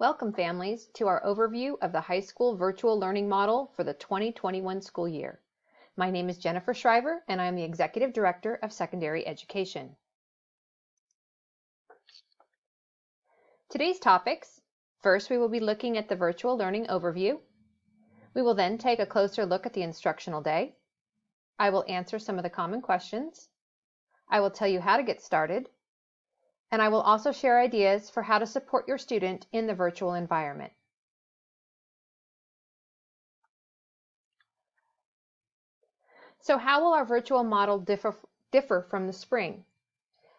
Welcome, families, to our overview of the high school virtual learning model for the 2021 school year. My name is Jennifer Shriver, and I am the Executive Director of Secondary Education. Today's topics: first, we will be looking at the virtual learning overview. We will then take a closer look at the instructional day. I will answer some of the common questions. I will tell you how to get started. And I will also share ideas for how to support your student in the virtual environment. So how will our virtual model differ from the spring?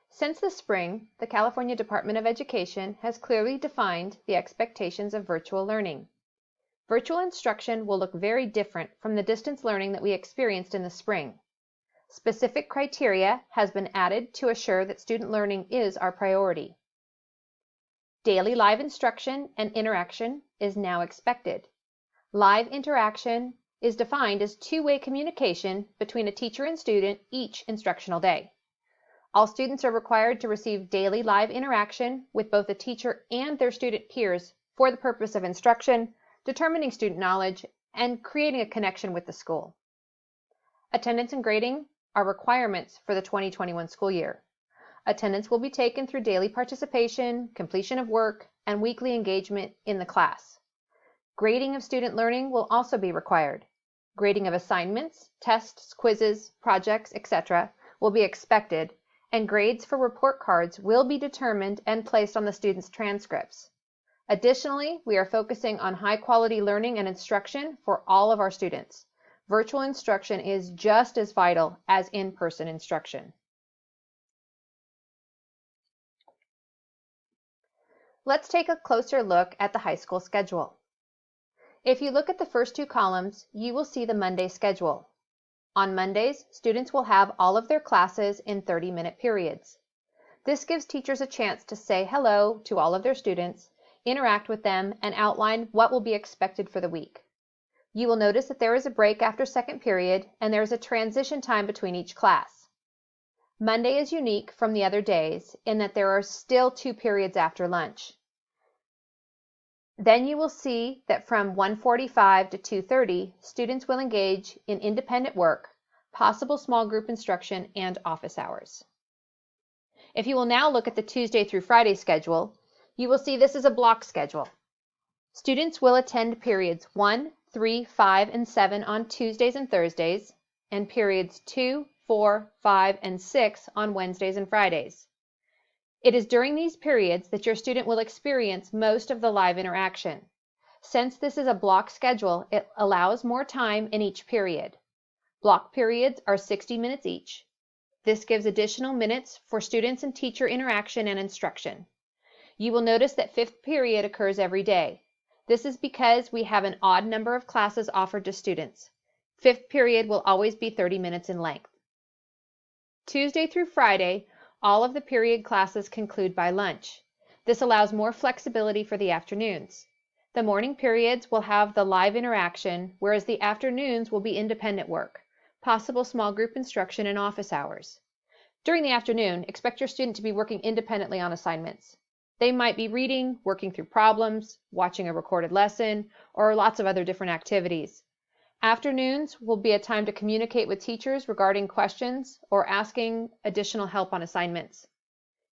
Since the spring, the California Department of Education has clearly defined the expectations of virtual learning. Virtual instruction will look very different from the distance learning that we experienced in the spring. Specific criteria has been added to assure that student learning is our priority. Daily live instruction and interaction is now expected. Live interaction is defined as two-way communication between a teacher and student each instructional day. All students are required to receive daily live interaction with both the teacher and their student peers for the purpose of instruction, determining student knowledge, and creating a connection with the school. Attendance and grading are requirements for the 2021 school year. Attendance will be taken through daily participation, completion of work, and weekly engagement in the class. Grading of student learning will also be required. Grading of assignments, tests, quizzes, projects, etc. will be expected, and grades for report cards will be determined and placed on the students' transcripts. Additionally, we are focusing on high-quality learning and instruction for all of our students. Virtual instruction is just as vital as in-person instruction. Let's take a closer look at the high school schedule. If you look at the first two columns, you will see the Monday schedule. On Mondays, students will have all of their classes in 30-minute periods. This gives teachers a chance to say hello to all of their students, interact with them, and outline what will be expected for the week. You will notice that there is a break after second period, and there is a transition time between each class. Monday is unique from the other days in that there are still 2 periods after lunch. Then you will see that from 1:45 to 2:30, students will engage in independent work, possible small group instruction, and office hours. If you will now look at the Tuesday through Friday schedule, you will see this is a block schedule. Students will attend periods 1, 3, 5, and 7 on Tuesdays and Thursdays, and periods 2, 4, 5, and 6 on Wednesdays and Fridays. It is during these periods that your student will experience most of the live interaction. Since this is a block schedule, it allows more time in each period. Block periods are 60 minutes each. This gives additional minutes for students and teacher interaction and instruction. You will notice that fifth period occurs every day. This is because we have an odd number of classes offered to students. Fifth period will always be 30 minutes in length. Tuesday through Friday, all of the period classes conclude by lunch. This allows more flexibility for the afternoons. The morning periods will have the live interaction, whereas the afternoons will be independent work, possible small group instruction, and office hours. During the afternoon, expect your student to be working independently on assignments. They might be reading, working through problems, watching a recorded lesson, or lots of other different activities. Afternoons will be a time to communicate with teachers regarding questions or asking additional help on assignments.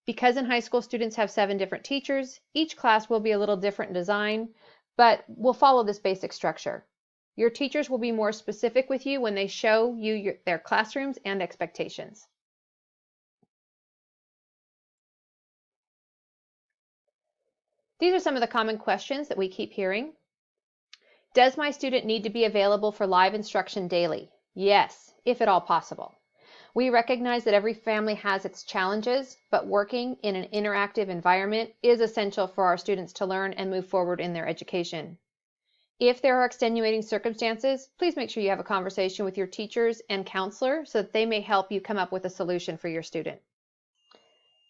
Because in high school students have 7 different teachers, each class will be a little different in design, but will follow this basic structure. Your teachers will be more specific with you when they show you their classrooms and expectations. These are some of the common questions that we keep hearing. Does my student need to be available for live instruction daily? Yes, if at all possible. We recognize that every family has its challenges, but working in an interactive environment is essential for our students to learn and move forward in their education. If there are extenuating circumstances, please make sure you have a conversation with your teachers and counselor so that they may help you come up with a solution for your student.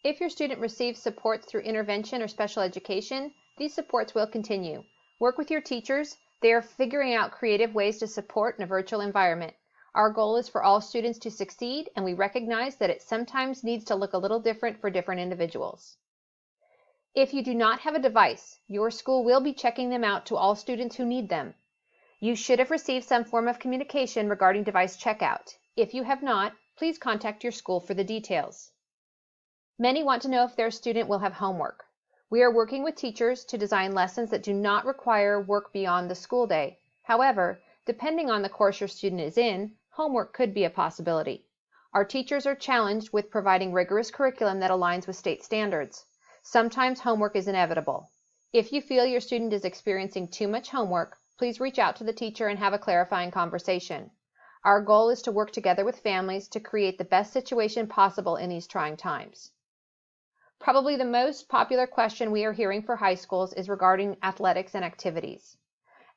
If your student receives supports through intervention or special education, these supports will continue. Work with your teachers. They are figuring out creative ways to support in a virtual environment. Our goal is for all students to succeed, and we recognize that it sometimes needs to look a little different for different individuals. If you do not have a device, your school will be checking them out to all students who need them. You should have received some form of communication regarding device checkout. If you have not, please contact your school for the details. Many want to know if their student will have homework. We are working with teachers to design lessons that do not require work beyond the school day. However, depending on the course your student is in, homework could be a possibility. Our teachers are challenged with providing rigorous curriculum that aligns with state standards. Sometimes homework is inevitable. If you feel your student is experiencing too much homework, please reach out to the teacher and have a clarifying conversation. Our goal is to work together with families to create the best situation possible in these trying times. Probably the most popular question we are hearing for high schools is regarding athletics and activities.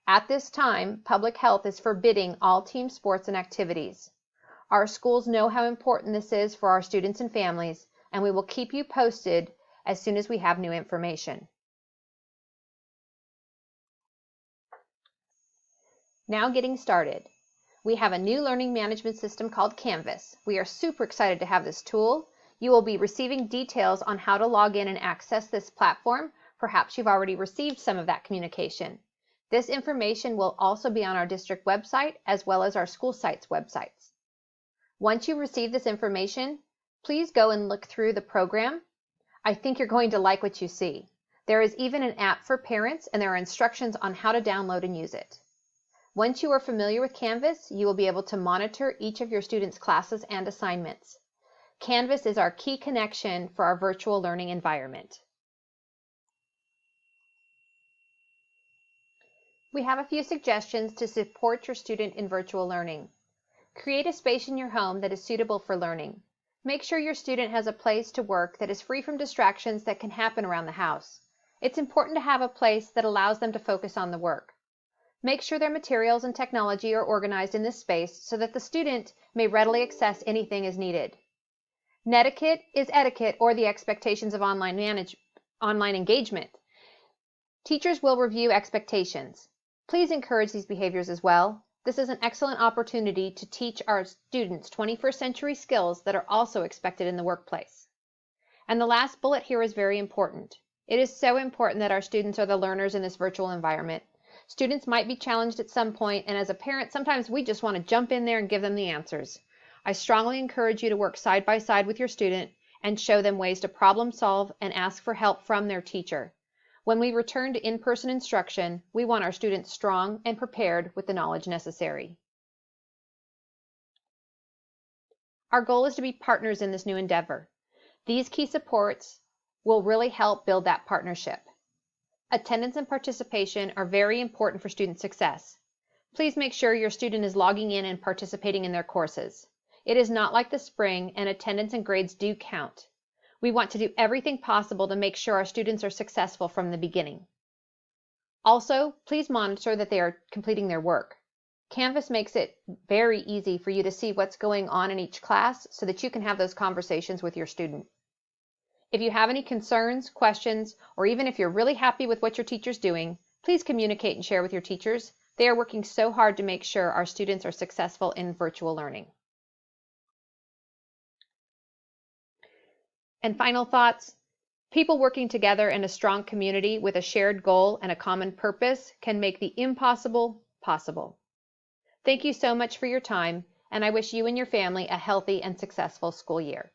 At this time, public health is forbidding all team sports and activities. Our schools know how important this is for our students and families, and we will keep you posted as soon as we have new information. Now getting started. We have a new learning management system called Canvas. We are super excited to have this tool. You will be receiving details on how to log in and access this platform. Perhaps you've already received some of that communication. This information will also be on our district website as well as our school sites' websites. Once you receive this information, please go and look through the program. I think you're going to like what you see. There is even an app for parents, and there are instructions on how to download and use it. Once you are familiar with Canvas, you will be able to monitor each of your students' classes and assignments. Canvas is our key connection for our virtual learning environment. We have a few suggestions to support your student in virtual learning. Create a space in your home that is suitable for learning. Make sure your student has a place to work that is free from distractions that can happen around the house. It's important to have a place that allows them to focus on the work. Make sure their materials and technology are organized in this space so that the student may readily access anything as needed. Netiquette is etiquette, or the expectations of online engagement. Teachers will review expectations. Please encourage these behaviors as well. This is an excellent opportunity to teach our students 21st century skills that are also expected in the workplace. And the last bullet here is very important. It is so important that our students are the learners in this virtual environment. Students might be challenged at some point, and as a parent, sometimes we just want to jump in there and give them the answers. I strongly encourage you to work side by side with your student and show them ways to problem solve and ask for help from their teacher. When we return to in-person instruction, we want our students strong and prepared with the knowledge necessary. Our goal is to be partners in this new endeavor. These key supports will really help build that partnership. Attendance and participation are very important for student success. Please make sure your student is logging in and participating in their courses. It is not like the spring, and attendance and grades do count. We want to do everything possible to make sure our students are successful from the beginning. Also, please monitor that they are completing their work. Canvas makes it very easy for you to see what's going on in each class so that you can have those conversations with your student. If you have any concerns, questions, or even if you're really happy with what your teacher's doing, please communicate and share with your teachers. They are working so hard to make sure our students are successful in virtual learning. And final thoughts, people working together in a strong community with a shared goal and a common purpose can make the impossible possible. Thank you so much for your time, and I wish you and your family a healthy and successful school year.